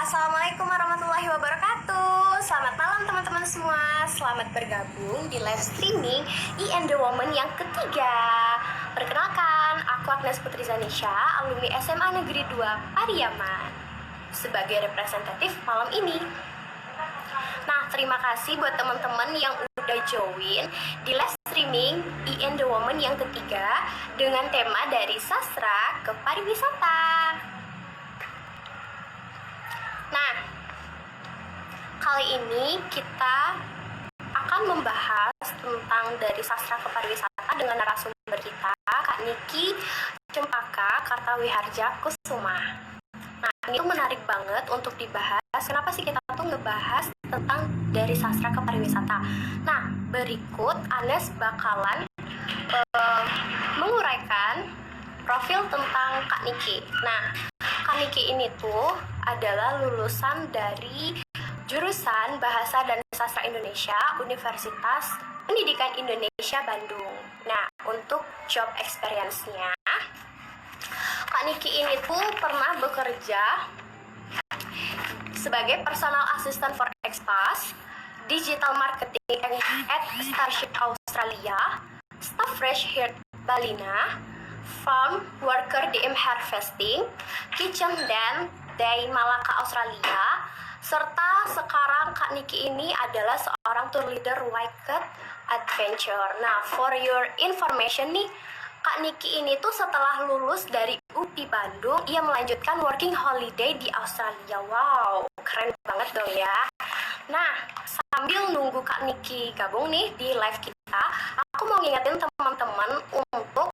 Assalamualaikum warahmatullahi wabarakatuh. Selamat malam teman-teman semua. Selamat bergabung di live streaming I Am The Woman yang ketiga. Perkenalkan, aku Agnes Putri Zanisha, alumni SMA Negeri 2 Pariaman, sebagai representatif malam ini. Nah, terima kasih buat teman-teman yang udah join di live streaming I Am The Woman yang ketiga dengan tema dari sastra ke pariwisata. Nah, kali ini kita akan membahas tentang dari sastra ke pariwisata dengan narasumber kita, Kak Niki Cempaka Kartawiharja Kusuma. Nah, ini tuh menarik banget untuk dibahas. Kenapa sih kita tuh ngebahas tentang dari sastra ke pariwisata? Nah, berikut Anes bakalan menguraikan profil tentang Kak Niki. Nah, Kak Niki ini tuh adalah lulusan dari jurusan Bahasa dan Sastra Indonesia Universitas Pendidikan Indonesia Bandung. Nah, untuk job experience-nya, Kak Niki ini tuh pernah bekerja sebagai personal assistant for Expas, digital marketing at Starship Australia, staff fresh here Balina, farm worker DM harvesting, kitchen dan Day Malaka Australia, serta sekarang Kak Niki ini adalah seorang tour leader Wicked Adventure. Nah, for your information nih, Kak Niki ini tuh setelah lulus dari UPI Bandung, ia melanjutkan working holiday di Australia. Wow, keren banget dong ya. Nah, sambil nunggu Kak Niki gabung nih di live kita, aku mau ngingetin teman-teman untuk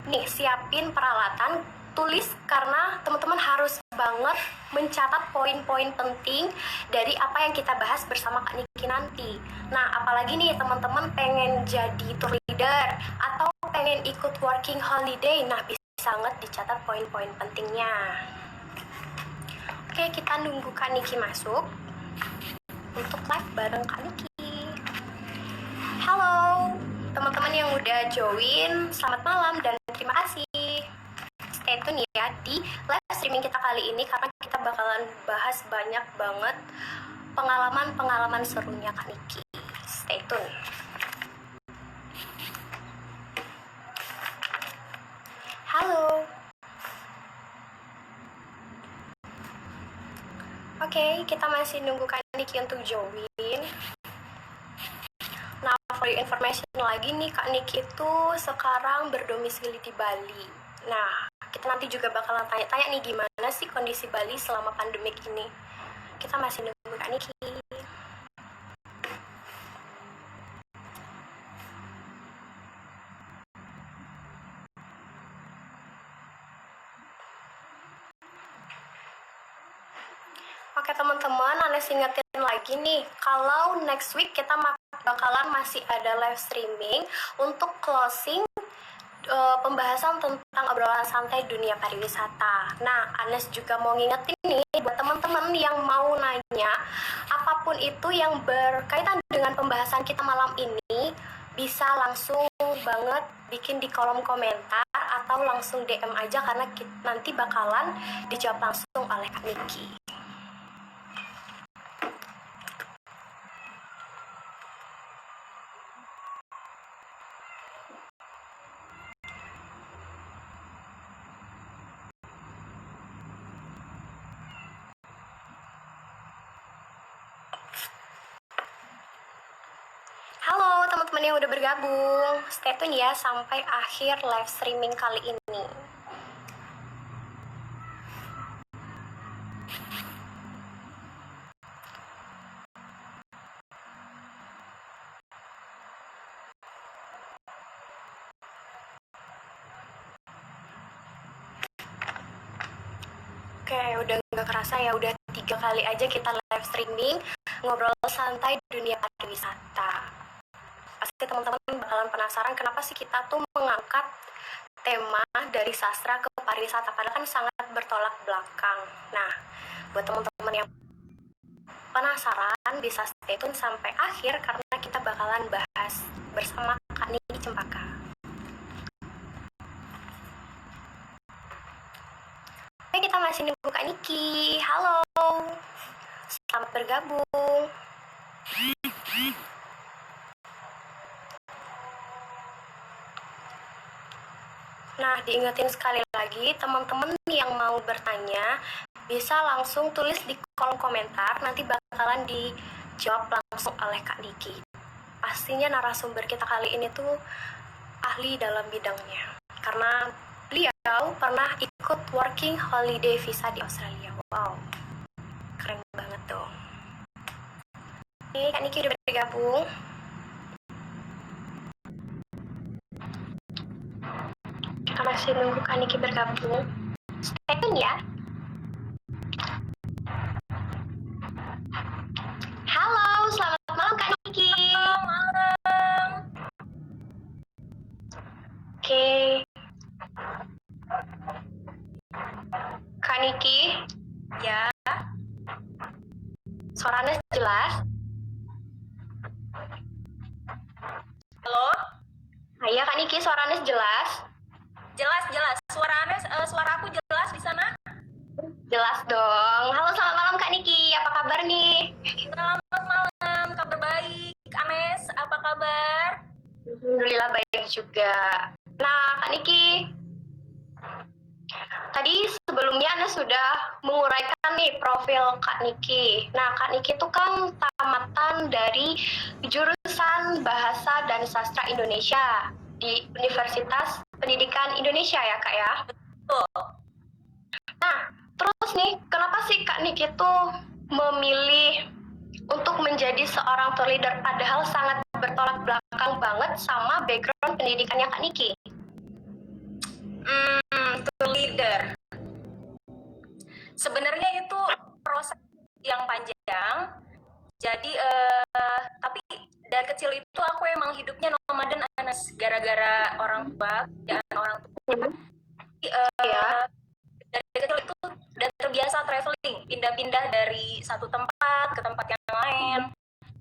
nih siapin peralatan tulis, karena teman-teman harus banget mencatat poin-poin penting dari apa yang kita bahas bersama Kak Niki nanti. Nah, apalagi nih teman-teman pengen jadi tour leader atau pengen ikut working holiday, nah bisa banget dicatat poin-poin pentingnya. Oke, kita nunggu Kak Niki masuk untuk live bareng Kak Niki. Halo teman-teman yang udah join, selamat malam dan terima kasih. Stay tune ya di live streaming kita kali ini, karena kita bakalan bahas banyak banget pengalaman-pengalaman serunya Kak Niki. Stay tune. Halo. Oke, kita masih nunggu Kak Niki untuk join. Nah, for your information lagi nih, Kak Niki itu sekarang berdomisili di Bali. Nah, kita nanti juga bakalan tanya-tanya nih gimana sih kondisi Bali selama pandemik ini. Kita masih nunggu Kak Niki. Oke teman-teman, Anes ingetin lagi nih, kalau next week kita bakalan masih ada live streaming untuk closing pembahasan tentang obrolan santai dunia pariwisata. Nah, Anes juga mau ngingetin nih buat teman-teman yang mau nanya apapun itu yang berkaitan dengan pembahasan kita malam ini, bisa langsung banget bikin di kolom komentar atau langsung DM aja, karena nanti bakalan dijawab langsung oleh Kak Niki. Halo teman-teman yang udah bergabung, stay tune ya sampai akhir live streaming kali ini. Oke, udah nggak kerasa ya, udah 3 kali aja kita live streaming ngobrol santai dunia pariwisata. Pasti teman-teman bakalan penasaran kenapa sih kita tuh mengangkat tema dari sastra ke pariwisata, padahal kan sangat bertolak belakang. Nah, buat teman-teman yang penasaran bisa stay tune sampai akhir, karena kita bakalan bahas bersama Kak Niki Cempaka. Oke, kita masih nunggu Kak Niki. Halo. bergabung. Nah, diingetin sekali lagi, teman-teman yang mau bertanya bisa langsung tulis di kolom komentar, nanti bakalan dijawab langsung oleh Kak Niki. Pastinya narasumber kita kali ini tuh ahli dalam bidangnya, karena beliau pernah ikut working holiday visa di Australia. Wow, keren banget dong. Oke, Kak Niki udah bergabung. Kita masih nunggu Kak Niki bergabung. Stay tune ya. Halo, selamat malam Kak Niki. Selamat malam. Oke. Kak Niki, Ya, suaranya jelas? halo. Iya Kak Niki, suaranya jelas? Jelas. Suara aku jelas di sana? Jelas dong. Halo, selamat malam Kak Niki. Apa kabar nih? Selamat malam. Kabar baik. Anes, apa kabar? Alhamdulillah baik juga. Nah, Kak Niki, tadi sebelumnya Anda sudah menguraikan nih profil Kak Niki. Nah, Kak Niki itu kan tamatan dari jurusan Bahasa dan Sastra Indonesia di Universitas Pendidikan Indonesia ya Kak ya? Tuh. Nah, terus nih, kenapa sih Kak Niki tuh memilih untuk menjadi seorang tour leader padahal sangat bertolak belakang banget sama background pendidikannya Kak Niki? Tour leader. Sebenarnya itu proses yang panjang. Jadi, tapi dari kecil itu aku emang hidupnya nomaden, Anes, gara-gara orang tua, kerjaan orang tua. Jadi, Ya. dari kecil itu udah terbiasa traveling, pindah-pindah dari satu tempat ke tempat yang lain.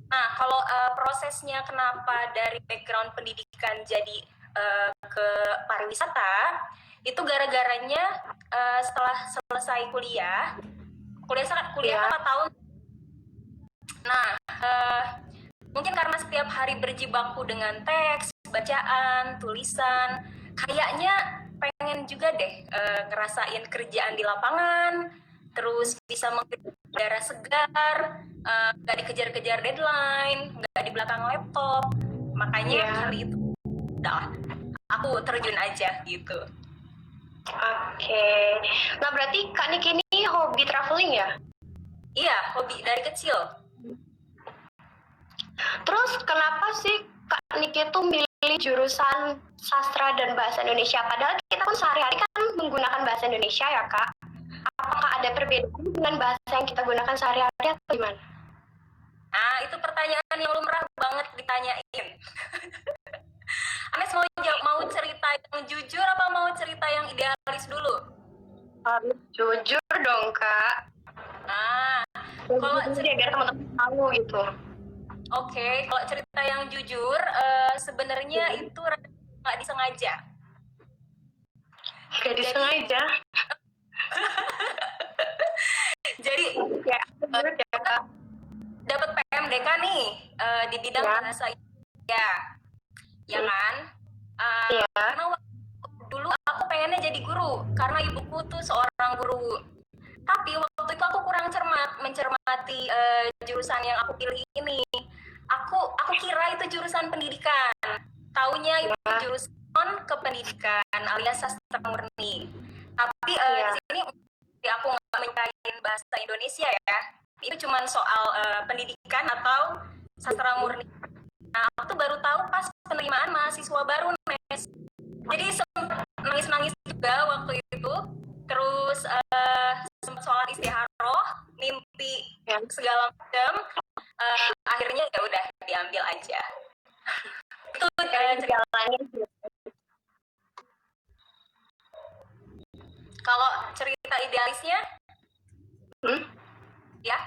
Nah, kalau prosesnya kenapa dari background pendidikan jadi ke pariwisata, itu gara-garanya setelah selesai kuliah Ya. 4 tahun. Nah, mungkin karena setiap hari berjibaku dengan teks, bacaan, tulisan, kayaknya pengen juga deh ngerasain kerjaan di lapangan, terus bisa menghirup udara segar, nggak dikejar-kejar deadline, nggak di belakang laptop. Makanya kali itu udah aku terjun aja gitu. Oke. Nah, berarti Kak Niki ini hobi traveling ya? Iya, hobi dari kecil. Terus kenapa sih Kak Niki tuh milih jurusan sastra dan bahasa Indonesia? Padahal kita kan sehari-hari kan menggunakan bahasa Indonesia ya Kak. Apakah ada perbedaan dengan bahasa yang kita gunakan sehari-hari atau gimana? Nah, itu pertanyaan yang lumrah banget ditanyain. Anes mau cerita yang jujur apa mau cerita yang idealis dulu? Harus jujur dong Kak. Nah, kalau cerita biar teman-teman tahu gitu. Oke, kalau cerita yang jujur, sebenarnya itu nggak disengaja. Gak disengaja. Jadi Ya, Kak. dapat PMDK nih di bidang bahasa Indonesia, ya kan? Karena dulu aku pengennya jadi guru, karena ibuku tuh seorang guru. Tapi waktu itu aku kurang mencermati jurusan yang aku pilih ini. Aku kira itu jurusan pendidikan. Taunya itu jurusan kependidikan alias sastra murni. Tapi di sini aku nggak mencari bahasa Indonesia ya. Itu cuma soal pendidikan atau sastra murni. Nah, aku tuh baru tahu pas penerimaan mahasiswa baru, Nes. Jadi sempat nangis-nangis juga waktu itu. Terus sempat sholat istiharoh, mimpi segala macam. Akhirnya ya udah diambil aja. Itu jalannya. Kalau cerita idealisnya, ya.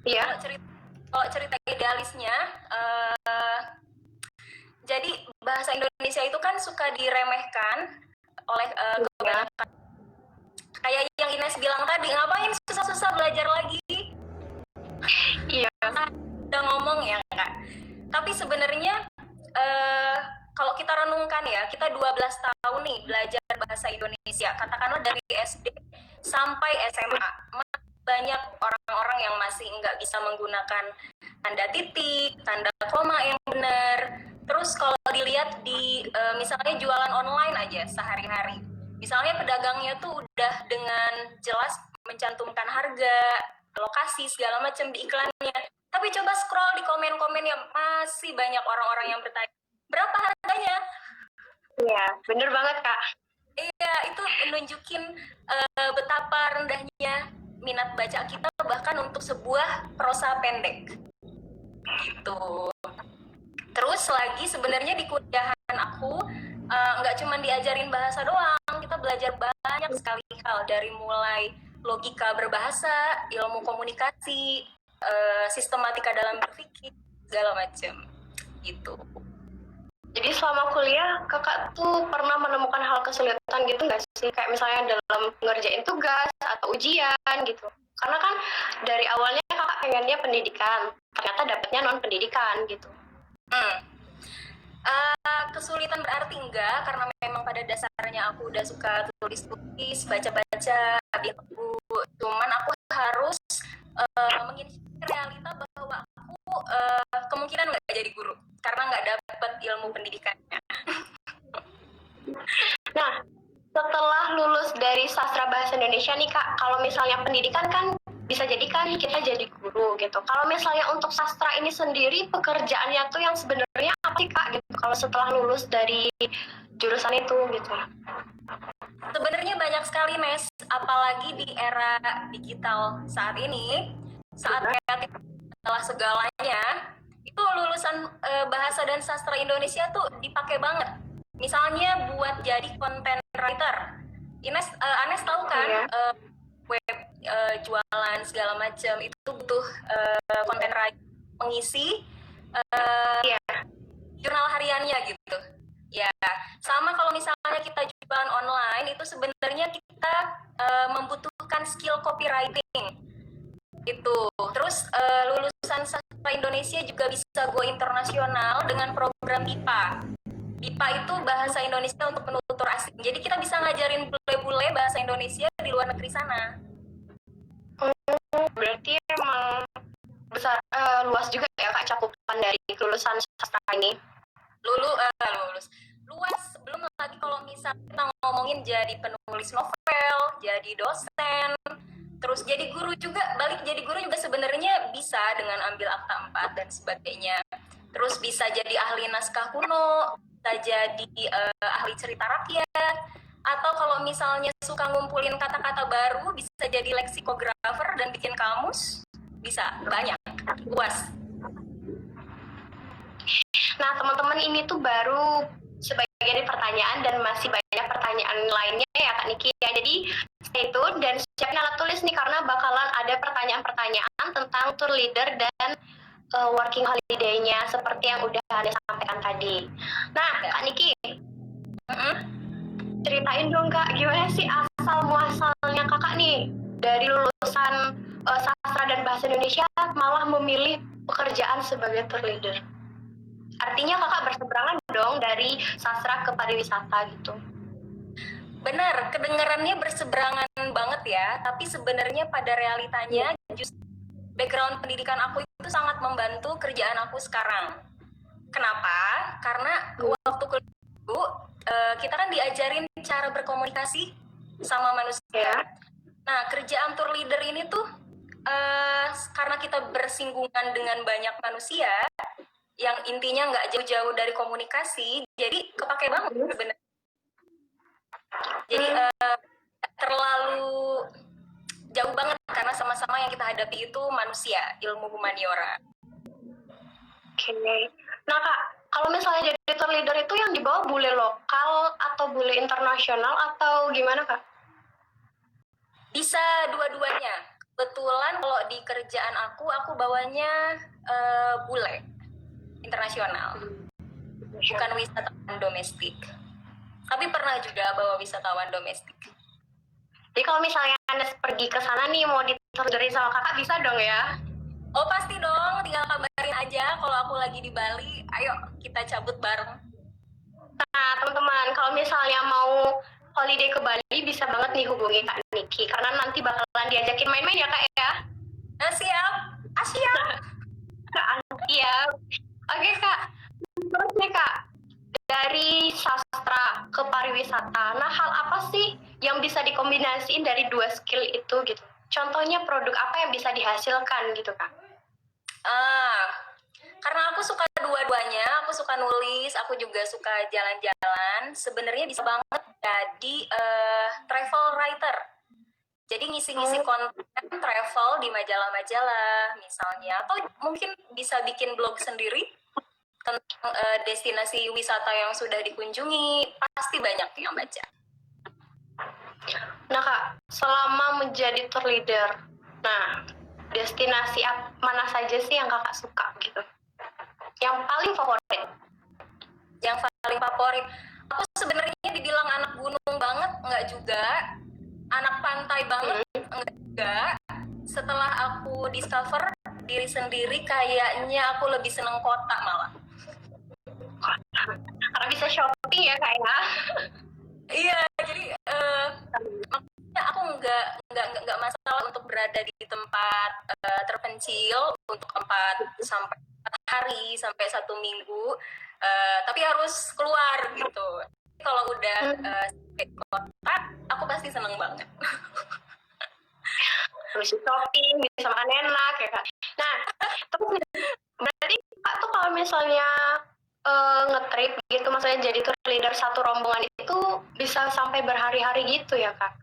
Iya. Kalau cerita idealisnya, jadi bahasa Indonesia itu kan suka diremehkan oleh kebanyakan. Kayak yang Ines bilang tadi, ngapain susah-susah belajar lagi? Tapi sebenarnya kalau kita renungkan ya, kita 12 tahun nih belajar bahasa Indonesia, katakanlah dari SD sampai SMA. Banyak orang-orang yang masih nggak bisa menggunakan tanda titik, tanda koma yang benar. Terus kalau dilihat di misalnya jualan online aja sehari-hari, misalnya pedagangnya tuh udah dengan jelas mencantumkan harga, lokasi segala macam di iklannya. Tapi coba scroll di komen-komen yang masih banyak orang-orang yang bertanya, berapa harganya? Iya, bener banget Kak. Iya, itu nunjukin betapa rendahnya minat baca kita bahkan untuk sebuah prosa pendek. Gitu. Terus lagi sebenarnya di kuliahan aku nggak cuma diajarin bahasa doang, kita belajar banyak sekali hal dari mulai logika berbahasa, ilmu komunikasi, sistematika dalam berpikir, segala macam gitu. Jadi selama kuliah kakak tuh pernah menemukan hal kesulitan gitu nggak sih? Kayak misalnya dalam ngerjain tugas atau ujian gitu. Karena kan dari awalnya kakak pengennya pendidikan, ternyata dapetnya non pendidikan gitu. Kesulitan berarti enggak, karena memang pada dasarnya aku udah suka tulis-tulis, baca-baca buku. Cuman aku harus menginspirasi realita bahwa aku kemungkinan nggak jadi guru karena nggak dapat ilmu pendidikannya. Nah, setelah lulus dari sastra bahasa Indonesia nih Kak, kalau misalnya pendidikan kan bisa jadi kan kita jadi guru gitu. Kalau misalnya untuk sastra ini sendiri pekerjaannya tuh yang sebenarnya apa sih Kak gitu? Kalau setelah lulus dari jurusan itu gitu. Sebenarnya banyak sekali Nes, apalagi di era digital saat ini, saat kreatif adalah segalanya. Itu lulusan bahasa dan sastra Indonesia tuh dipakai banget. Misalnya buat jadi content writer. Anes tahu kan web jualan segala macam itu butuh content writer mengisi jurnal hariannya gitu. Ya, sama kalau misalnya kita jualan online itu sebenarnya kita membutuhkan skill copywriting. Itu. Terus lulusan sastra Indonesia juga bisa go internasional dengan program BIPA. BIPA itu bahasa Indonesia untuk penutur asing. Jadi kita bisa ngajarin bule-bule bahasa Indonesia di luar negeri sana. Berarti emang besar luas juga ya Kak cakupan dari lulusan sastra ini. Lulus luas, belum lagi kalau misalnya kita ngomongin jadi penulis novel, jadi dosen, terus jadi guru juga. Balik jadi guru juga sebenarnya bisa dengan ambil akta 4 dan sebagainya. Terus bisa jadi ahli naskah kuno, bisa jadi ahli cerita rakyat, atau kalau misalnya suka ngumpulin kata-kata baru bisa jadi leksikografer dan bikin kamus. Bisa, banyak, luas. Nah, teman-teman ini tuh baru sebagian dari pertanyaan dan masih banyak pertanyaan lainnya ya Kak Niki ya. Jadi stay tune dan siapin alat tulis nih karena bakalan ada pertanyaan-pertanyaan tentang tour leader dan working holiday-nya seperti yang udah ada sampaikan tadi. Nah, Kak Niki, ceritain dong Kak, gimana sih asal muasalnya Kakak nih dari lulusan sastra dan bahasa Indonesia malah memilih pekerjaan sebagai tour leader? Artinya kakak berseberangan dong dari sastra ke pariwisata gitu. Benar, kedengarannya berseberangan banget ya, tapi sebenarnya pada realitanya justru background pendidikan aku itu sangat membantu kerjaan aku sekarang. Kenapa? Karena waktu kuliah dulu kita kan diajarin cara berkomunikasi sama manusia. Nah, kerjaan tour leader ini tuh karena kita bersinggungan dengan banyak manusia yang intinya nggak jauh-jauh dari komunikasi, jadi kepake banget sebenarnya. Jadi terlalu jauh banget karena sama-sama yang kita hadapi itu manusia, ilmu humaniora. Oke. Nah Kak, kalau misalnya jadi tour leader itu yang dibawa bule lokal atau bule internasional atau gimana Kak? Bisa dua-duanya. Kebetulan kalau di kerjaan aku bawanya bule internasional, bukan wisatawan domestik. Tapi pernah juga bawa wisatawan domestik. Jadi kalau misalnya Anda pergi ke sana nih mau ditolerir sama kakak bisa dong ya? Oh pasti dong, tinggal kabarin kabarin aja kalau aku lagi di Bali. Ayo kita cabut bareng. Nah, teman-teman, kalau misalnya mau holiday ke Bali, bisa banget nih hubungi Kak Niki, karena nanti bakalan diajakin main-main ya, Kak, ya? Siap. Siap. Iya. Oke, Kak. Terus nih, Kak, dari sastra ke pariwisata, nah hal apa sih yang bisa dikombinasiin dari dua skill itu gitu? Contohnya produk apa yang bisa dihasilkan gitu, Kak? Karena aku suka dua-duanya, aku suka nulis, aku juga suka jalan-jalan. Sebenarnya bisa banget jadi travel writer. Jadi ngisi-ngisi konten travel di majalah-majalah misalnya, atau mungkin bisa bikin blog sendiri tentang destinasi wisata yang sudah dikunjungi. Pasti banyak yang baca. Nah, Kak, selama menjadi tour leader, nah destinasi mana saja sih yang Kakak suka gitu? Yang paling favorit? Yang paling favorit, aku sebenarnya dibilang anak gunung banget, enggak juga. Anak pantai banget, enggak juga. Setelah aku discover diri sendiri, kayaknya aku lebih seneng kota malah. Karena bisa shopping ya, Kak, ya? Iya, jadi makanya aku nggak masalah untuk berada di tempat terpencil untuk 4 hari sampai 1 minggu, tapi harus keluar gitu. Kalau udah sampai kota, aku pasti seneng banget. Bisa shopping, bisa makan enak ya, Kak. Nah, terus berarti Kak tuh kalau misalnya nge-trip gitu, maksudnya jadi tour leader satu rombongan itu bisa sampai berhari-hari gitu ya, Kak?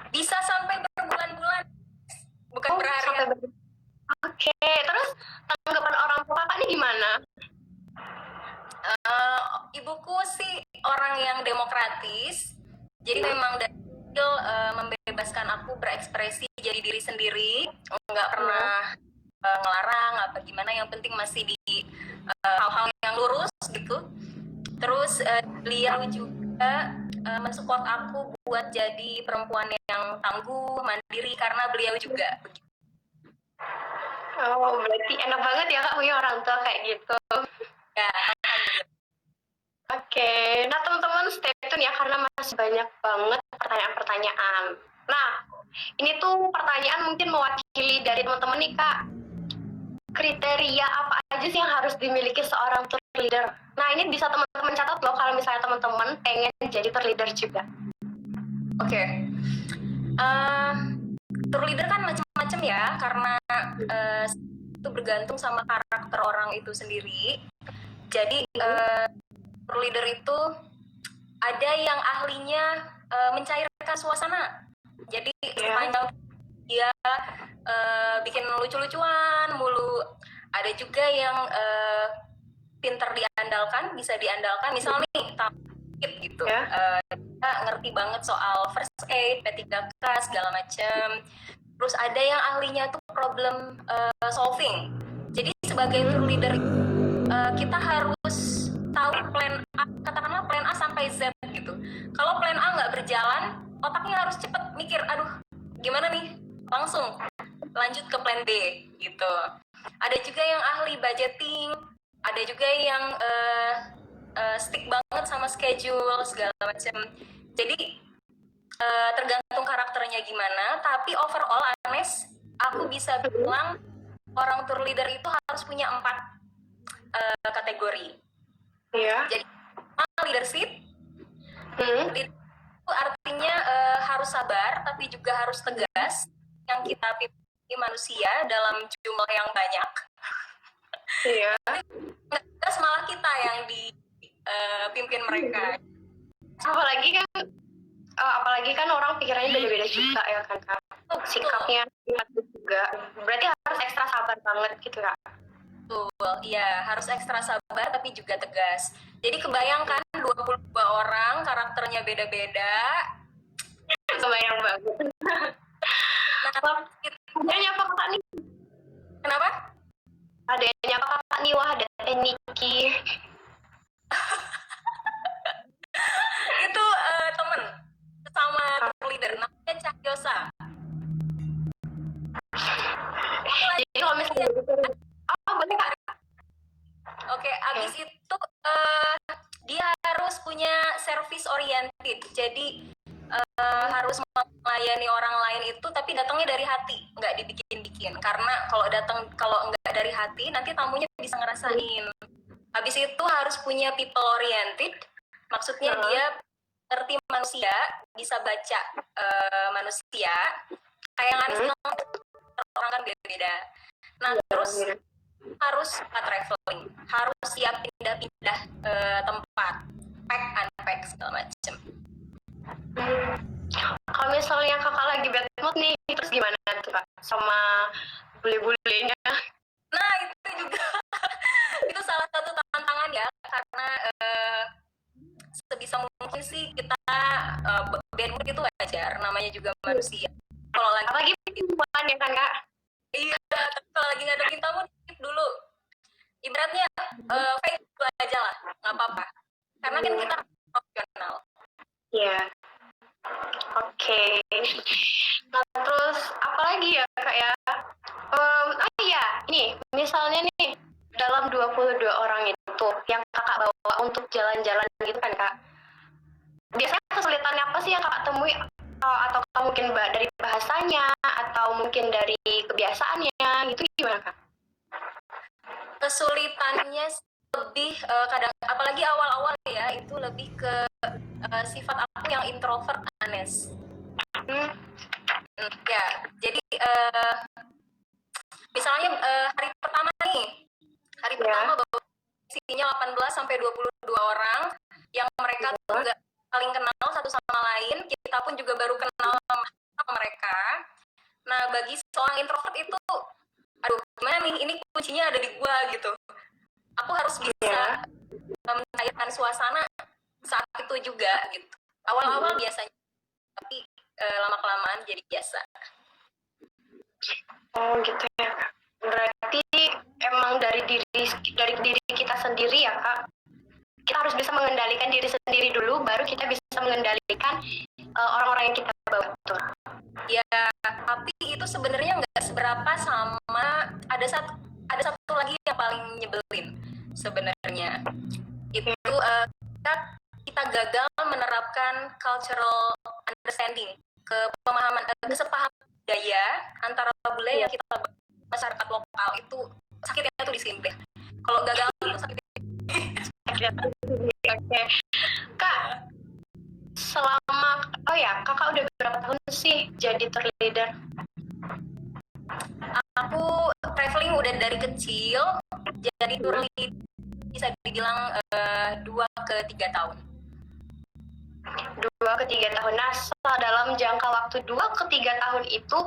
Bisa sampai berbulan-bulan, bukan berhari-hari. Oke, terus tanggapan orang tua Kakak ini gimana? Ibuku sih orang yang demokratis, jadi memang dari kecil membebaskan aku berekspresi jadi diri sendiri, nggak pernah ngelarang apa gimana, yang penting masih di hal-hal yang lurus gitu. Terus beliau juga mensupport aku buat jadi perempuan yang tangguh, mandiri, karena beliau juga begitu. Oh, berarti enak banget ya Kak punya orang tua kayak gitu. Ya, Oke, nah teman-teman stay tune ya karena masih banyak banget pertanyaan-pertanyaan. Nah, ini tuh pertanyaan mungkin mewakili dari teman-teman nih Kak. Kriteria apa aja sih yang harus dimiliki seorang tour leader? Nah, ini bisa teman-teman catat loh kalau misalnya teman-teman pengen jadi tour leader juga. Oke. Tour leader kan macam-macam ya, karena itu bergantung sama karakter orang itu sendiri. Jadi tour leader itu ada yang ahlinya mencairkan suasana. Jadi sepanjang dia bikin lucu-lucuan mulu. Ada juga yang pinter diandalkan, bisa diandalkan. Misalnya nih, gitu. Dia ngerti banget soal first aid, P3K, segala macam. Terus ada yang ahlinya tuh problem solving. Jadi sebagai tour leader kita harus tahu plan A, katakanlah plan A sampai Z gitu. Kalau plan A nggak berjalan, otaknya harus cepet mikir, aduh gimana nih, langsung lanjut ke plan B gitu. Ada juga yang ahli budgeting, ada juga yang stick banget sama schedule segala macam. Jadi tergantung karakternya gimana, tapi overall Anes, aku bisa bilang orang tour leader itu harus punya 4 kategori. Iya. Jadi leadership, itu artinya harus sabar, tapi juga harus tegas. Yang kita pilih manusia dalam jumlah yang banyak. Iya. Tegas malah kita yang dipimpin mereka. Apalagi kan orang pikirannya beda-beda juga ya kan Kak. Sikapnya juga. Berarti harus ekstra sabar banget gitu Kak. Betul, iya harus ekstra sabar tapi juga tegas. Jadi kebayangkan 22 orang karakternya beda-beda. Kebayang banget. Nah, ada nyapa Kakak nih? Kenapa? Ada nyapa Kakak nih, wah ada Niki. Itu temen sama leader namanya Cahyosa. Jadi kalau misalnya boleh Kak? service oriented. Jadi harus melayani orang lain itu tapi datangnya dari hati, nggak dibikin-bikin. Karena kalau nggak dari hati nanti tamunya bisa ngerasain. Habis itu harus punya people oriented, maksudnya dia ngerti manusia, bisa baca manusia. Kayak yang Anis bilang, orang kan beda-beda. Nah terus harus traveling, harus siap pindah-pindah tempat, pack unpack segala macem. Kalau misalnya kakak lagi bad mood nih, terus gimana tuh kak sama bule-bulenya? Nah itu juga itu salah satu tantangan ya, karena sebisa mungkin sih kita bad mood itu wajar, namanya juga manusia. Kalau lagi perempuan ya kan kak? Iya, tapi kalau lagi ngadepin tamu skip dulu. Ibaratnya fake dulu aja lah, nggak apa-apa. Karena kan kita profesional. Iya. Oke. Nah terus apa lagi ya kak ya? Iya, ini misalnya nih dalam 22 orang itu yang kakak bawa untuk jalan-jalan gitu kan kak? Biasanya kesulitannya apa sih yang kakak temui? Atau mungkin dari bahasanya atau mungkin dari kebiasaannya gitu, gimana kak? Kesulitannya lebih kadang, apalagi awal-awal ya, itu lebih ke sifat aku yang introvert, Anes. Ya, jadi misalnya hari pertama pertama bawa isinya 18 sampai 22 orang yang mereka tuh nggak saling kenal satu sama lain, kita pun juga baru kenal sama mereka. Nah bagi seorang introvert itu, aduh gimana nih, ini kuncinya ada di gua gitu. Aku harus bisa mencairkan suasana saat itu juga gitu. Awal-awal biasanya, tapi lama-kelamaan jadi biasa. Oh gitu ya kak. Berarti emang dari diri kita sendiri ya kak. Kita harus bisa mengendalikan diri sendiri dulu, baru kita bisa mengendalikan orang-orang yang kita bawa tuh. Ya, tapi itu sebenarnya nggak seberapa sama. Ada satu lagi yang paling nyebelin sebenarnya. Itu kita gagal menerapkan cultural understanding, kesepahaman budaya antara bule yang kita masyarakat lokal. Itu sakitnya tuh di sini. Kalau gagal itu sakitnya. Oke. Kak, selama kakak udah berapa tahun sih jadi tour leader? Aku traveling udah dari kecil, jadi tour leader bisa dibilang 2 ke 3 tahun. 2 ke 3 tahun. Nah, dalam jangka waktu 2 ke 3 tahun itu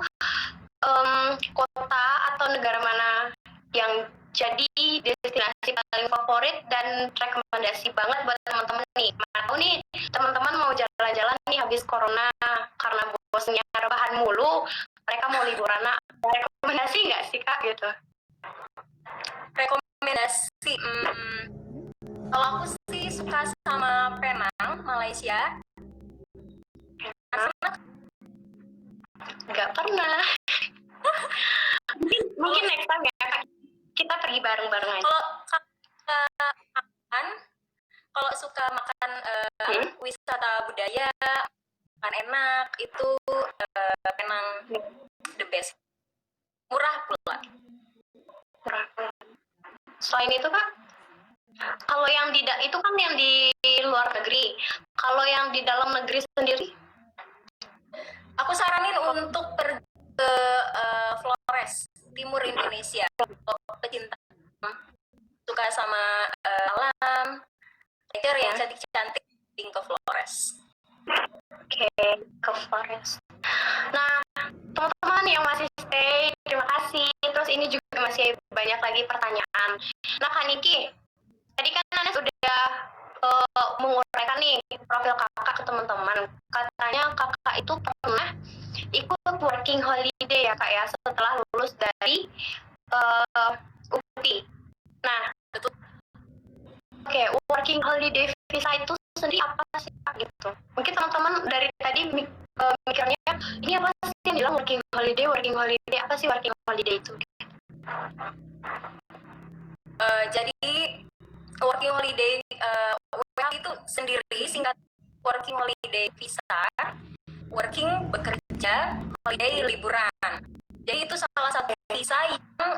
kota atau negara mana yang jadi destinasi paling favorit dan rekomendasi banget buat teman-teman nih? Mana tahu nih teman-teman mau jalan-jalan nih habis corona karena bosnya rebahan mulu, mereka mau liburan. Nah, rekomendasi nggak sih kak gitu? Rekomendasi, kalau aku sih suka sama Penang, Malaysia. Nggak pernah. mungkin next time ya kak, kita pergi bareng-bareng aja. Kalau suka makan wisata budaya, makan enak, itu Penang the best. Murah pula. Selain itu kak, kalau yang itu kan yang di luar negeri, kalau yang di dalam negeri sendiri, aku saranin untuk pergi ke Flores, timur Indonesia. Kalau pecinta suka sama alam, nature yang cantik-cantik, ke Flores. Oke, ke Flores. Nah, teman-teman yang masih stay, terima kasih. Terus ini juga masih banyak lagi pertanyaan. Nah, Kak Niki, tadi kan Anes udah menguraikan nih profil kakak ke teman-teman. Katanya kakak itu pernah ikut working holiday ya kak ya, setelah lulus dari UPI. Nah, betul. Oke, working holiday visa itu sendiri apa sih kak gitu? Mungkin teman-teman dari tadi mikirnya ini apa sih yang bilang working holiday, apa sih working holiday itu? Jadi working holiday WH itu sendiri singkat working holiday visa, working bekerja, holiday liburan. Jadi itu salah satu visa yang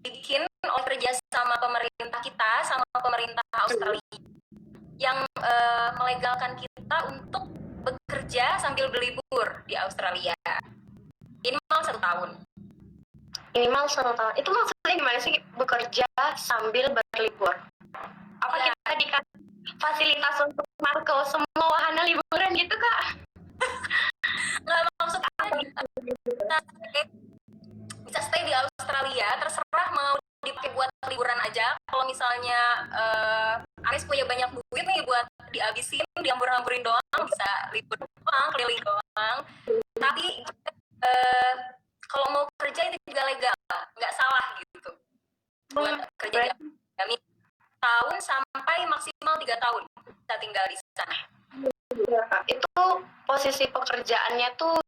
dibikin oleh kerjasama pemerintah kita sama pemerintah Australia yang melegalkan kita untuk bekerja sambil berlibur di Australia minimal 1 tahun. Minimal 1 tahun. Itu maksudnya gimana sih bekerja sambil berlibur? Apa Ya. kita dikasih fasilitas untuk masuk ke semua wahana liburan gitu, Kak? Nggak, maksudnya bisa stay di Australia, terserah mau dipakai buat liburan aja. Kalau misalnya Aris punya banyak duit nih buat dihabisin, diambur-amburin doang, bisa libur doang, keliling doang. Tapi kalau mau kerja itu juga legal, nggak salah gitu. Buat kerja kami tahun sampai maksimal 3 tahun bisa tinggal di sana. Ya, itu posisi pekerjaannya tuh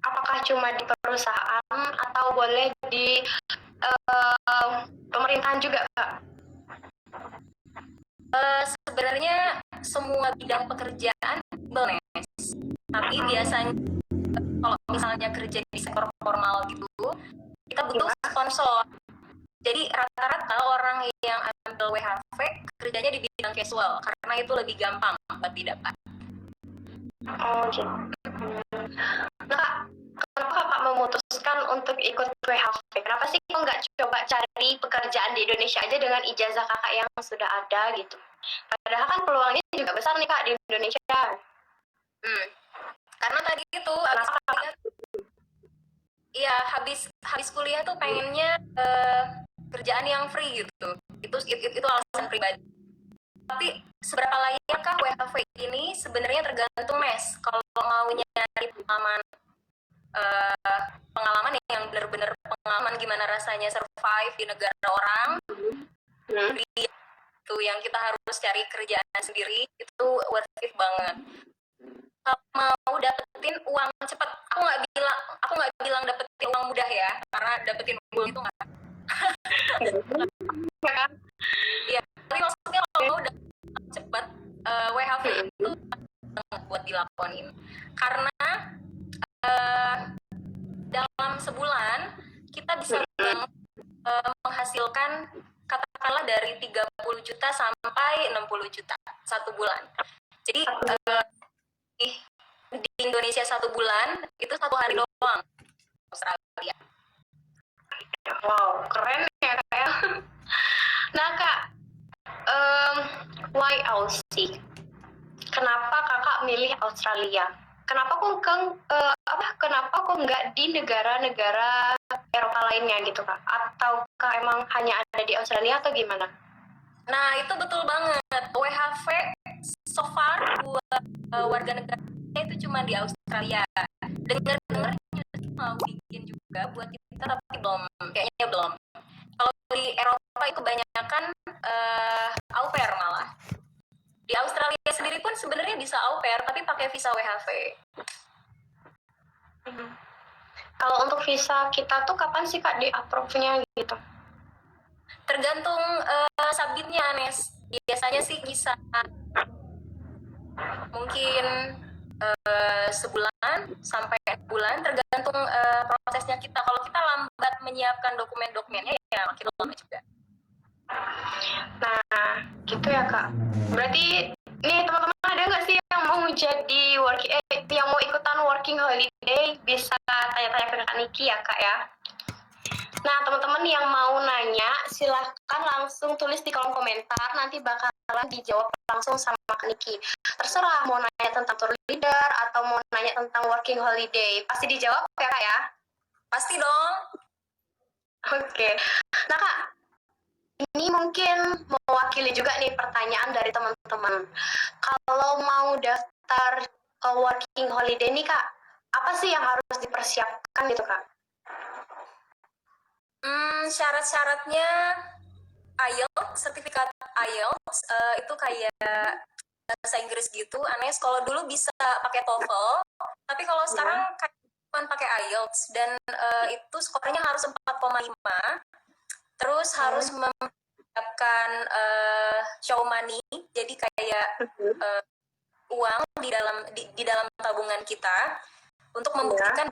apakah cuma di perusahaan atau boleh di pemerintahan juga, Kak? Sebenarnya semua bidang pekerjaan bonus, tapi biasanya kalau misalnya kerja di sektor formal gitu, kita butuh sponsor. Jadi rata-rata orang yang ambil WHV kerjanya di bidang casual karena itu lebih gampang buat didapat. Oh gitu. Nah, kenapa Kakak memutuskan untuk ikut WHV? Kenapa sih kok nggak coba cari pekerjaan di Indonesia aja dengan ijazah Kakak yang sudah ada gitu? Padahal kan peluangnya juga besar nih Kak di Indonesia. Karena tadi itu habis kuliah tuh pengennya kerjaan yang free gitu. Itu alasan pribadi. Tapi seberapa layakkah WHV ini sebenarnya tergantung mes. Kalau mau nyari pengalaman yang benar-benar pengalaman gimana rasanya survive di negara orang, itu yang kita harus cari kerjaan sendiri, itu worth it banget. Kalau mau dapetin uang cepat, aku nggak bilang dapetin uang mudah ya, karena dapetin uang itu nggak. Ya, tapi maksudnya kalau mau dapetin cepat, WHV itu buat dilakonin. Karena dalam sebulan kita bisa menghasilkan katakanlah dari 30 juta sampai 60 juta 1 bulan. Jadi di Indonesia 1 bulan itu 1 hari doang Australia. Wow, keren ya Kak ya. Nah Kak, why Aussie? Kenapa Kakak milih Australia? Kenapa kok nggak di negara-negara Eropa lainnya gitu Kak? Ataukah emang hanya ada di Australia atau gimana? Nah itu betul banget. WHV so far buat warga negara itu cuma di Australia. Dengar-dengar mau bikin juga buat kita tapi kayaknya belum. Kalau di Eropa itu kebanyakan au pair malah. Di Australia sendiri pun sebenarnya bisa au pair tapi pakai visa WHV. Kalau untuk visa kita tuh kapan sih Kak di approve-nya gitu? Tergantung submitnya Anes. Biasanya sih bisa mungkin sebulan sampai bulan tergantung prosesnya kita. Kalau kita lambat menyiapkan dokumen-dokumennya ya makin lama juga. Nah, gitu ya Kak. Berarti nih teman-teman ada nggak sih yang mau jadi yang mau ikutan working holiday bisa tanya-tanya ke Kak Niki ya Kak ya. Nah teman-teman yang mau nanya silahkan langsung tulis di kolom komentar, nanti bakalan dijawab langsung sama Kak Niki. Terserah mau nanya tentang tour leader atau mau nanya tentang working holiday, pasti dijawab ya Kak ya? Pasti dong. Oke. Nah Kak, ini mungkin mewakili juga nih pertanyaan dari teman-teman. Kalau mau daftar ke working holiday nih Kak, apa sih yang harus dipersiapkan gitu Kak? Syarat-syaratnya IELTS, sertifikat IELTS itu kayak bahasa Inggris gitu. Anes kalau dulu bisa pakai TOEFL, tapi kalau sekarang cuma pakai IELTS dan itu skornya harus 4,5. Terus harus mempersiapkan show money, jadi kayak uang di dalam tabungan kita untuk membuktikan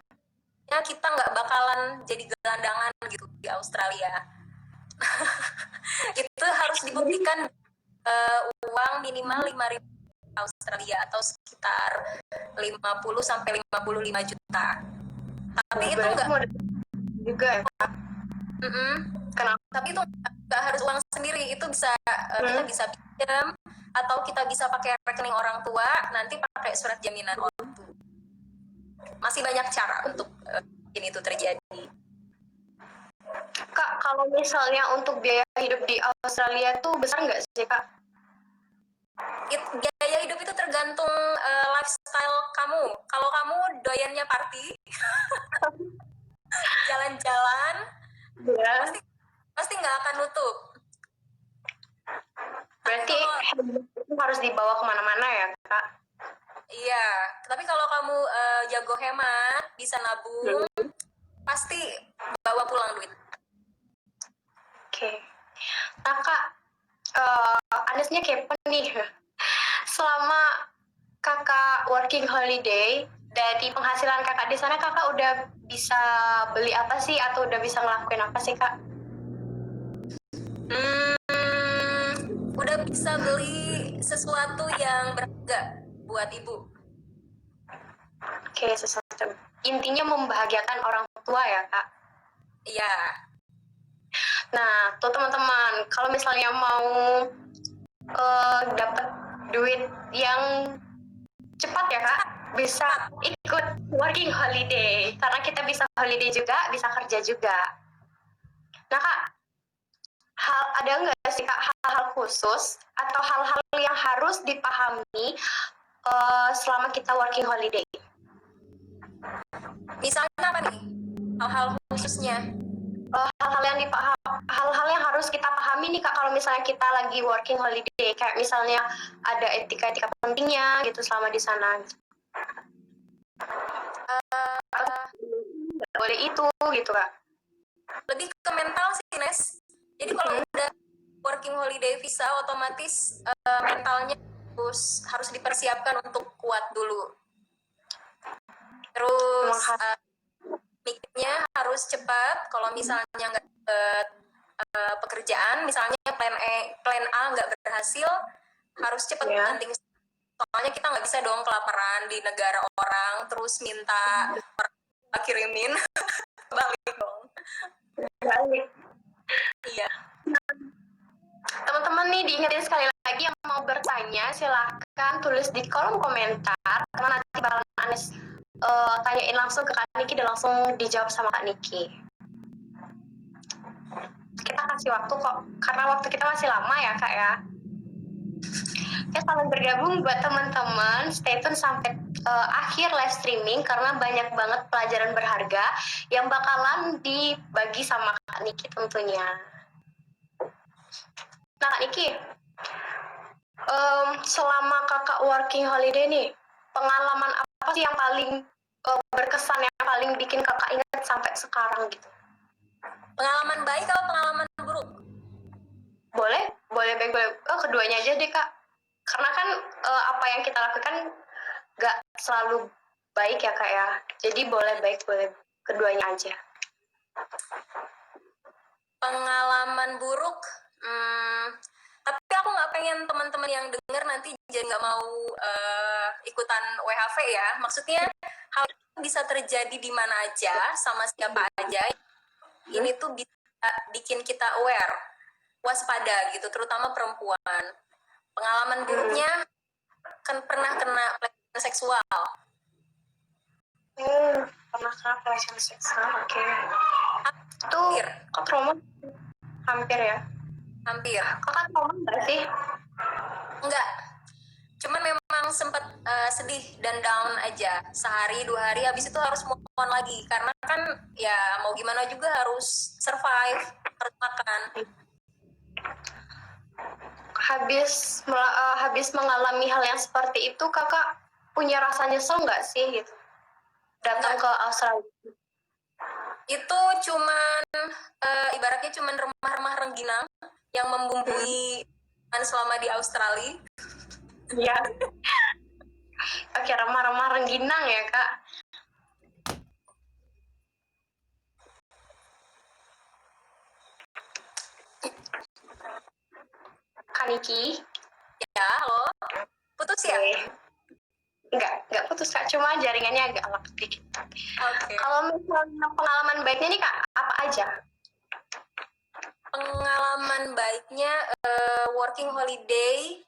ya kita nggak bakalan jadi gelandangan gitu di Australia. Itu harus dibuktikan uang minimal 5.000 Australia atau sekitar 50 sampai 55 juta. Tapi itu enggak juga ya. Kenapa? Tapi itu nggak harus uang sendiri, itu bisa kita bisa pinjam atau kita bisa pakai rekening orang tua, nanti pakai surat jaminan orang tua. Masih banyak cara untuk ini tuh terjadi. Kak, kalau misalnya untuk biaya hidup di Australia tuh besar nggak sih, Kak? Biaya hidup itu tergantung lifestyle kamu. Kalau kamu doyannya party, jalan-jalan, pasti nggak akan nutup. Berarti harus dibawa kemana-mana ya, Kak? Iya, tapi kalau kamu jago hemat, bisa nabung, pasti bawa pulang duit. Oke. Nah, Kak, Anesnya kepo nih. Selama Kakak working holiday, dari penghasilan Kakak di sana, Kakak udah bisa beli apa sih? Atau udah bisa ngelakuin apa sih, Kak? Udah bisa beli sesuatu yang berharga buat ibu. Oke, sesuatu. Intinya membahagiakan orang tua ya, Kak? Iya. Nah, tuh teman-teman, kalau misalnya mau dapat duit yang cepat ya, Kak, bisa ikut working holiday. Karena kita bisa holiday juga, bisa kerja juga. Nah, Kak, ada nggak sih, Kak, hal-hal khusus atau hal-hal yang harus dipahami selama kita working holiday? Misalnya apa nih? Hal-hal khususnya? Hal-hal yang harus kita pahami nih, Kak, kalau misalnya kita lagi working holiday, kayak misalnya ada etika-etika pentingnya gitu selama di sana. Nggak boleh itu gitu, Kak. Lebih ke mental sih, Nes. Jadi kalau udah working holiday visa, otomatis mentalnya harus dipersiapkan untuk kuat dulu. Terus mikirnya harus cepat. Kalau misalnya nggak dapat pekerjaan, misalnya plan A nggak berhasil, harus cepat banting. Soalnya kita nggak bisa dong kelaparan di negara orang terus minta orang kirimin balik dong. Balik. Iya. Teman-teman nih, diingetin sekali lagi, yang mau bertanya silahkan tulis di kolom komentar, karena nanti bakalan Anes tanyain langsung ke Kak Niki dan langsung dijawab sama Kak Niki. Kita kasih waktu kok, karena waktu kita masih lama ya, Kak ya. Oke, selamat bergabung buat teman-teman. Stay tune sampai akhir live streaming karena banyak banget pelajaran berharga yang bakalan dibagi sama Kak Niki tentunya. Nah, Kak Niki, selama Kakak working holiday nih, pengalaman apa sih yang paling berkesan, yang paling bikin Kakak ingat sampai sekarang gitu? Pengalaman baik atau pengalaman buruk? Boleh baik, boleh. Keduanya aja deh, Kak. Karena kan apa yang kita lakukan gak selalu baik ya, Kak ya. Jadi boleh baik, boleh keduanya aja. Pengalaman buruk, tapi aku nggak pengen teman-teman yang denger nanti jadi nggak mau ikutan WHV ya. Maksudnya hal itu bisa terjadi di mana aja, sama siapa aja. Ini tuh bisa bikin kita aware, waspada gitu, terutama perempuan. Pengalaman buruknya kan pernah kena pelecehan seksual. Pernah kena pelecehan seksual, oke. Tuh, kok trauma? Hampir ya? Hampir. Kakak trauma nggak sih? Enggak. Cuman memang sempat sedih dan down aja. Sehari, 2 hari, habis itu harus move on lagi. Karena kan ya mau gimana juga harus survive, harus makan. Habis mengalami hal yang seperti itu, Kakak punya rasa nyesel nggak sih gitu? Datang ke Australia? Itu cuman ibaratnya cuman remah-remah rengginang yang membumbui selama di Australia. Iya. Oke, remah-remah rengginang ya, Kak. Kak Niki? Ya, halo. Putus ya? Enggak putus, Kak. Cuma jaringannya agak lag dikit. Oke. Kalau misalnya pengalaman baiknya nih, Kak, apa aja? Pengalaman baiknya working holiday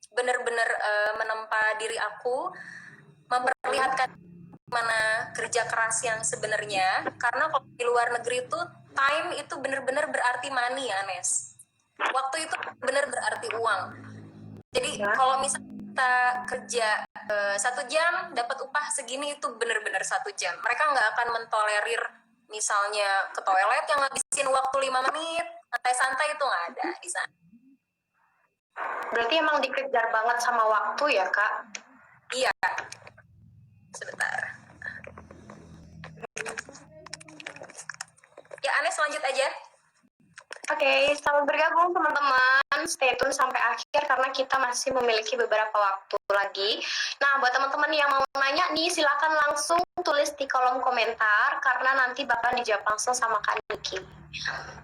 benar-benar menempa diri aku, memperlihatkan mana kerja keras yang sebenarnya. Karena kalau di luar negeri itu time itu benar-benar berarti money ya, Nes. Waktu itu benar berarti uang. Jadi kalau misalnya kita kerja 1 jam dapat upah segini, itu benar-benar 1 jam. Mereka nggak akan mentolerir misalnya ke toilet yang ngabisin waktu 5 menit, santai-santai, itu nggak ada di sana. Berarti emang dikejar banget sama waktu ya, Kak? Iya. Sebentar. Ya, Anes lanjut aja. Oke, selamat bergabung teman-teman. Stay tune sampai akhir karena kita masih memiliki beberapa waktu lagi. Nah, buat teman-teman yang mau nanya nih, silakan langsung tulis di kolom komentar karena nanti bakalan dijawab langsung sama Kak Niki.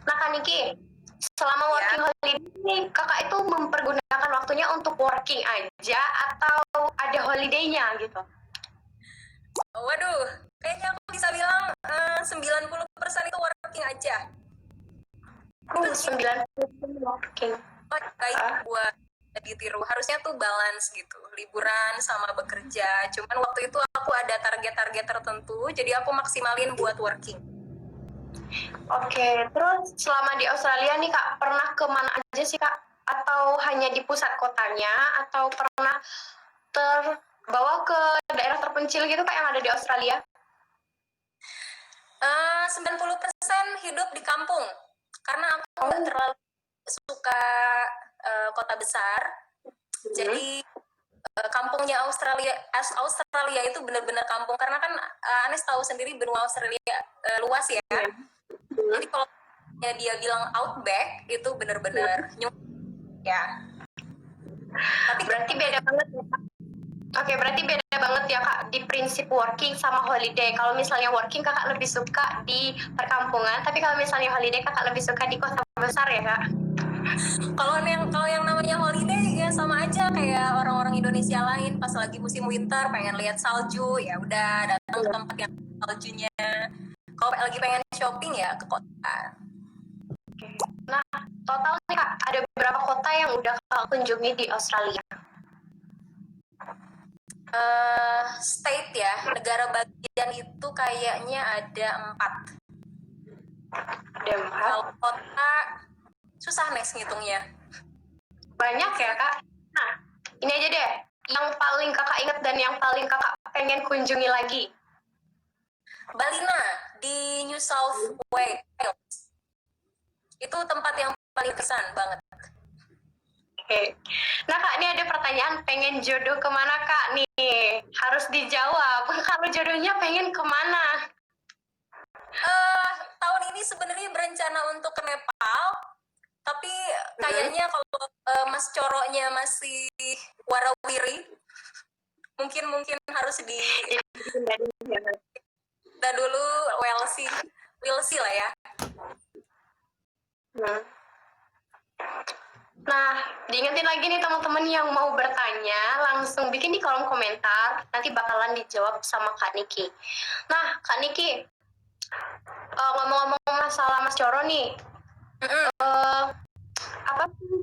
Nah, Kak Niki, selama working holiday ini, kakak itu mempergunakan waktunya untuk working aja atau ada holiday-nya gitu? Waduh, kayaknya aku bisa bilang 90% itu working aja. 90% working. Baik buat ditiru. Harusnya tuh balance gitu, liburan sama bekerja. Cuman waktu itu aku ada target-target tertentu, jadi aku maksimalin buat working. Oke, terus selama di Australia nih Kak, pernah kemana aja sih Kak? Atau hanya di pusat kotanya? Atau pernah terbawa ke daerah terpencil gitu Kak yang ada di Australia? 90% hidup di kampung. Karena aku nggak terlalu suka kota besar. Jadi kampungnya Australia itu benar-benar kampung. Karena kan Anes tahu sendiri benua Australia luas ya. Jadi kalau dia bilang outback itu benar-benar ya. Tapi berarti beda banget ya Kak. Oke, berarti beda banget ya Kak di prinsip working sama holiday. Kalau misalnya working Kakak lebih suka di perkampungan, tapi kalau misalnya holiday Kakak lebih suka di kota besar ya Kak? Kalau yang namanya holiday ya sama aja kayak orang-orang Indonesia lain, pas lagi musim winter pengen lihat salju, ya udah datang ke tempat yang saljunya. Kalau lagi pengen shopping ya ke kota. Nah, total nih Kak, ada beberapa kota yang udah Kakak kunjungi di Australia? State ya, negara bagian itu kayaknya ada 4. Ada 4? Kalau kota susah Nes ngitungnya. Banyak ya Kak? Nah, ini aja deh, yang paling Kakak ingat dan yang paling Kakak pengen kunjungi lagi. Ballina di New South Wales. Itu tempat yang paling kesan banget. Oke. Nah Kak, ini ada pertanyaan, pengen jodoh kemana Kak nih? Harus dijawab, kalau jodohnya pengen kemana? Tahun ini sebenarnya berencana untuk ke Nepal, tapi kayaknya kalau Mas Coronya masih warawiri, mungkin harus kita dulu we'll see lah ya. Nah, diingetin lagi nih teman-teman yang mau bertanya, langsung bikin di kolom komentar, nanti bakalan dijawab sama Kak Niki. Nah, Kak Niki, ngomong-ngomong masalah Mas Coro nih, apa sih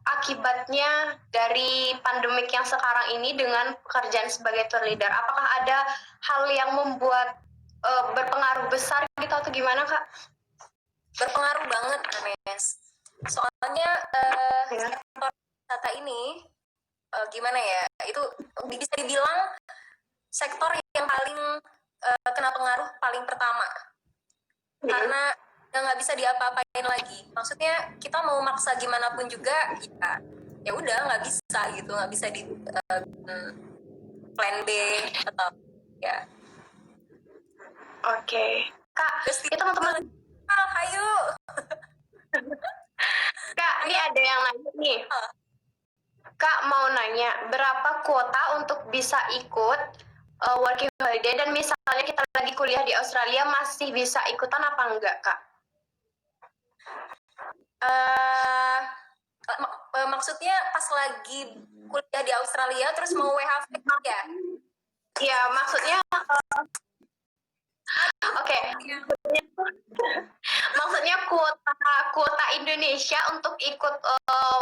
akibatnya dari pandemik yang sekarang ini dengan pekerjaan sebagai tour leader? Apakah ada hal yang membuat berpengaruh besar gitu atau gimana Kak? Berpengaruh banget, Anes. Soalnya sektor wisata ini gimana ya? Itu bisa dibilang sektor yang paling kena pengaruh paling pertama. Karena nggak bisa diapa-apain lagi. Maksudnya kita mau maksa gimana pun juga, ya udah nggak bisa gitu, nggak bisa di plan B atau ya. Oke. Kak, itu teman-teman. Ayo. Kak, ini ada yang nanya nih. Kak mau nanya, berapa kuota untuk bisa ikut working holiday, dan misalnya kita lagi kuliah di Australia masih bisa ikutan apa enggak, Kak? Maksudnya pas lagi kuliah di Australia terus mau WHV ya? Iya, maksudnya oke. Maksudnya kuota Indonesia untuk ikut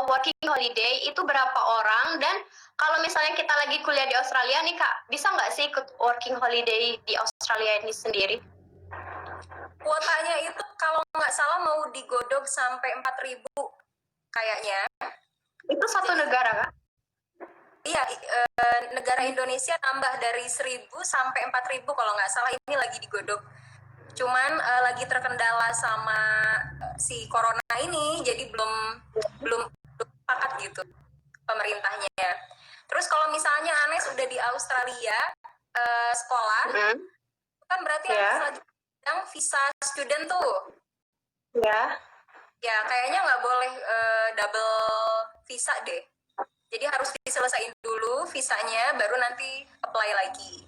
working holiday itu berapa orang, dan kalau misalnya kita lagi kuliah di Australia nih Kak, bisa nggak sih ikut working holiday di Australia ini sendiri? Kuotanya itu kalau nggak salah mau digodok sampai 4.000 kayaknya. Itu satu negara, Kak? Iya, negara Indonesia tambah dari 1.000 sampai 4.000 kalau nggak salah, ini lagi digodok. Cuman lagi terkendala sama si corona ini, jadi belum sepakat gitu pemerintahnya. Terus kalau misalnya Anes udah di Australia sekolah, kan berarti Anes lagi yang visa student tuh. Ya. Ya, kayaknya nggak boleh double visa deh. Jadi harus diselesain dulu visanya, baru nanti apply lagi.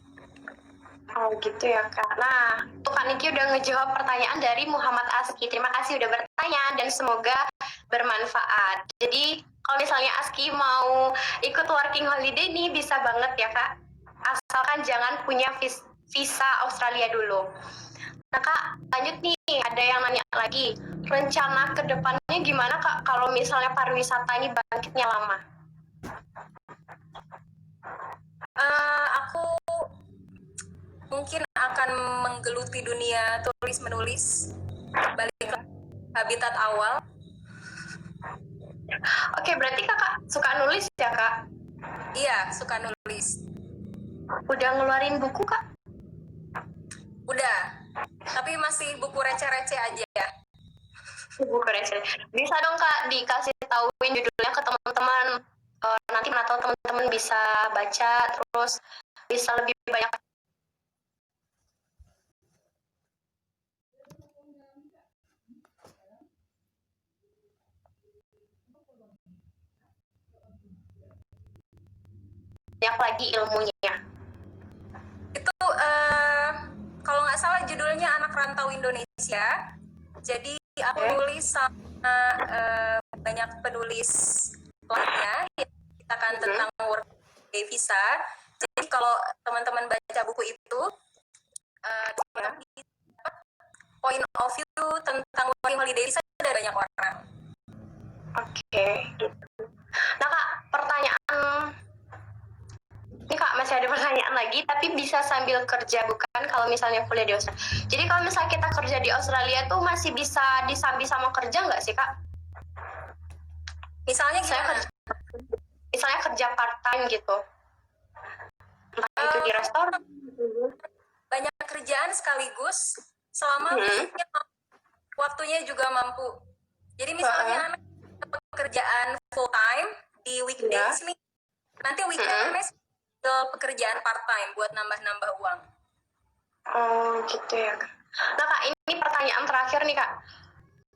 Oh gitu ya Kak. Nah, tuh Kak Niki udah ngejawab pertanyaan dari Muhammad Aski. Terima kasih udah bertanya dan semoga bermanfaat. Jadi kalau misalnya Aski mau ikut working holiday nih bisa banget ya Kak. Asalkan jangan punya visa Australia dulu. Nah Kak, lanjut nih, ada yang nanya lagi. Rencana ke depannya gimana Kak kalau misalnya pariwisata ini bangkitnya lama? Aku mungkin akan menggeluti dunia tulis menulis, balik ke habitat awal. Oke, berarti Kakak suka nulis ya Kak? Iya, suka nulis. Udah ngeluarin buku Kak? Udah, tapi masih buku receh-receh aja. Buku receh. Bisa dong Kak dikasih tauin judulnya ke teman-teman. Nanti mana tahu teman-teman bisa baca, terus bisa lebih banyak. Banyak lagi ilmunya. Itu kalau nggak salah judulnya Anak Rantau Indonesia. Jadi aku nulis sama banyak penulis lainnya yang ceritakan tentang work visa. Jadi kalau teman-teman baca buku itu, point of view tentang working holiday visa ada banyak orang. Oke, gitu. Nah Kak, pertanyaan ini Kak, masih ada pertanyaan lagi, tapi bisa sambil kerja bukan kalau misalnya kuliah di Australia. Jadi kalau misalnya kita kerja di Australia tuh masih bisa disambi sama kerja nggak sih Kak? Misalnya misalnya kerja part time gitu, entah itu di restoran. Banyak kerjaan sekaligus selama waktunya juga mampu. Jadi misalnya pekerjaan full time di weekdays nih, nanti weekend ke pekerjaan part time buat nambah-nambah uang. Oh gitu ya Kak. Nah Kak, ini pertanyaan terakhir nih Kak.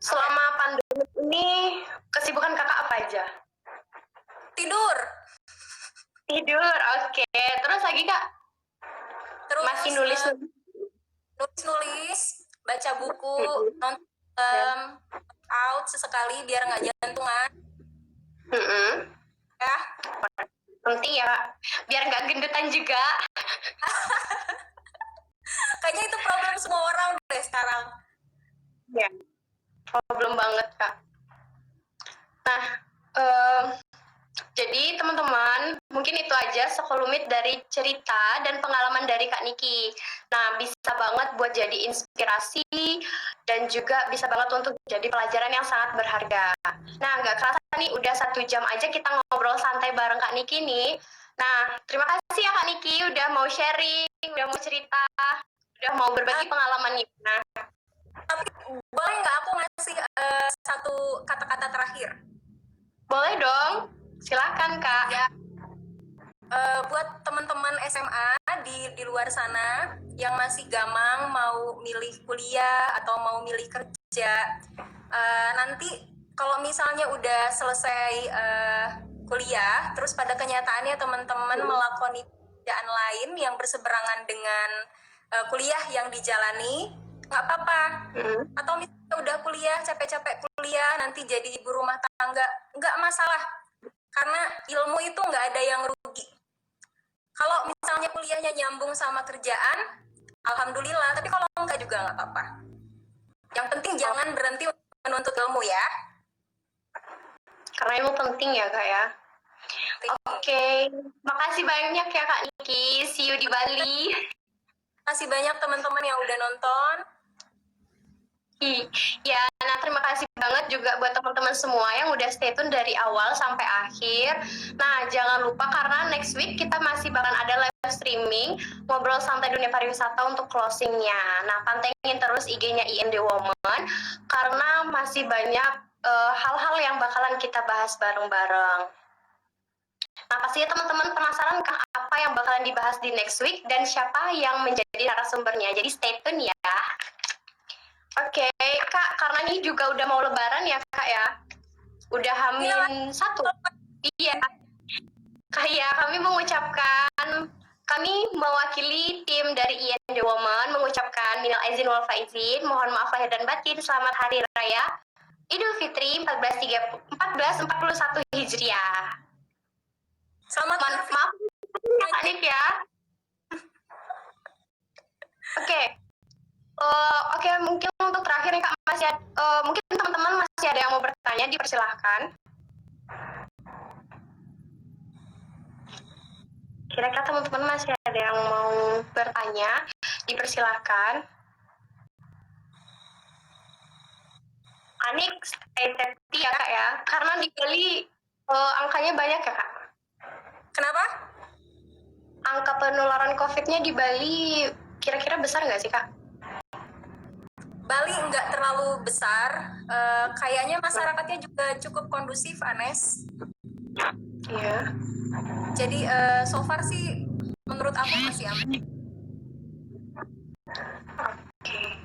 Selama pandemi ini kesibukan Kakak apa aja? Tidur. Oke. Terus lagi Kak? Terus masih nulis baca buku, nonton out sesekali biar nggak jantungan. Ya. Penting ya Kak, biar nggak gendutan juga. Kayaknya itu problem semua orang deh sekarang. Ya, problem banget Kak. Nah, jadi teman-teman, mungkin itu aja sekelumit dari cerita dan pengalaman dari Kak Niki. Nah, bisa banget buat jadi inspirasi dan juga bisa banget untuk jadi pelajaran yang sangat berharga. Nah, nggak kerasa nih, udah 1 jam aja kita ngobrol santai bareng Kak Niki nih. Nah, terima kasih ya Kak Niki udah mau sharing, udah mau cerita, udah mau berbagi pengalaman nih. Nah, tapi boleh nggak aku ngasih satu kata-kata terakhir? Boleh dong. Silakan Kak. Ya. Buat teman-teman SMA di luar sana yang masih gamang mau milih kuliah atau mau milih kerja, nanti kalau misalnya udah selesai kuliah, terus pada kenyataannya teman-teman melakoni pekerjaan lain yang berseberangan dengan kuliah yang dijalani, nggak apa-apa. Atau misalnya udah kuliah, capek-capek kuliah, nanti jadi ibu rumah tangga, nggak masalah. Karena ilmu itu nggak ada yang rugi. Kalau misalnya kuliahnya nyambung sama kerjaan, alhamdulillah. Tapi kalau enggak juga nggak apa-apa. Yang penting jangan berhenti menuntut ilmu ya. Karena ilmu penting ya Kak ya. Oke, makasih banyak ya Kak Niki. See you di Bali. Makasih banyak teman-teman yang udah nonton. Ya, nah terima kasih banget juga buat teman-teman semua yang udah stay tune dari awal sampai akhir. Nah, jangan lupa karena next week kita masih bakal ada live streaming ngobrol santai dunia pariwisata untuk closingnya. Nah, pantengin terus IG-nya IND Woman karena masih banyak hal-hal yang bakalan kita bahas bareng-bareng. Nah, pastinya teman-teman penasaran kan apa yang bakalan dibahas di next week dan siapa yang menjadi narasumbernya. Jadi stay tune ya. Oke, Kak, karena ini juga udah mau lebaran ya, Kak ya? Udah H-1. Iya. Kayak kami mengucapkan, kami mewakili tim dari IND Woman mengucapkan minal aizin wal faizin, mohon maaf lahir dan batin, selamat Hari Raya Idul Fitri 1441 Hijriah. Selamat maaf Kak Nik ya. Oke, mungkin untuk terakhir nih Kak, masih mungkin teman-teman masih ada yang mau bertanya, dipersilahkan. Kira-kira teman-teman masih ada yang mau bertanya, dipersilahkan. Anik, stay safety ya Kak ya, karena di Bali angkanya banyak ya Kak. Kenapa? Angka penularan COVID-nya di Bali kira-kira besar nggak sih Kak? Bali nggak terlalu besar, kayaknya masyarakatnya juga cukup kondusif, Anes. Iya. Jadi so far sih menurut aku masih aman. Oke.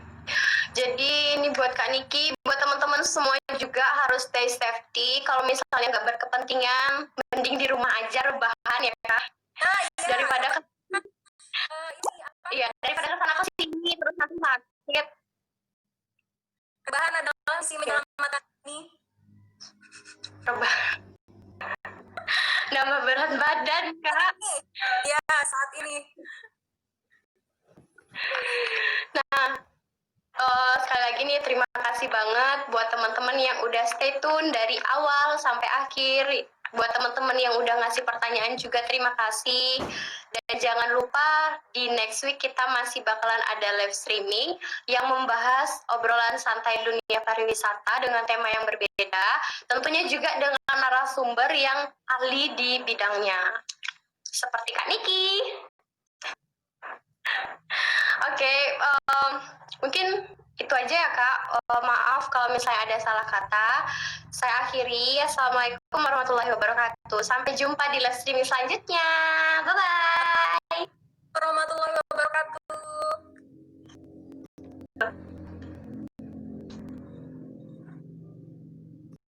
Jadi ini buat Kak Niki, buat teman-teman semuanya juga harus stay safety. Kalau misalnya nggak berkepentingan, mending di rumah aja rebahan ya Kak. Nah, iya. Daripada ini apa? Iya, daripada kesana ke sini terus nanti sakit. Rebahan adalah si menyelamatkan ini. Rebahan. Nambah berat badan Kak. Ya, saat ini. Nah, sekali lagi nih terima kasih banget buat teman-teman yang udah stay tune dari awal sampai akhir. Buat teman-teman yang udah ngasih pertanyaan juga terima kasih. Dan jangan lupa di next week kita masih bakalan ada live streaming yang membahas obrolan santai dunia pariwisata dengan tema yang berbeda. Tentunya juga dengan narasumber yang ahli di bidangnya. Seperti Kak Niki. Oke, mungkin itu aja ya Kak. Maaf kalau misalnya ada salah kata. Saya akhiri. Assalamualaikum warahmatullahi wabarakatuh. Sampai jumpa di live streaming selanjutnya. Bye-bye. Warahmatullahi wabarakatuh.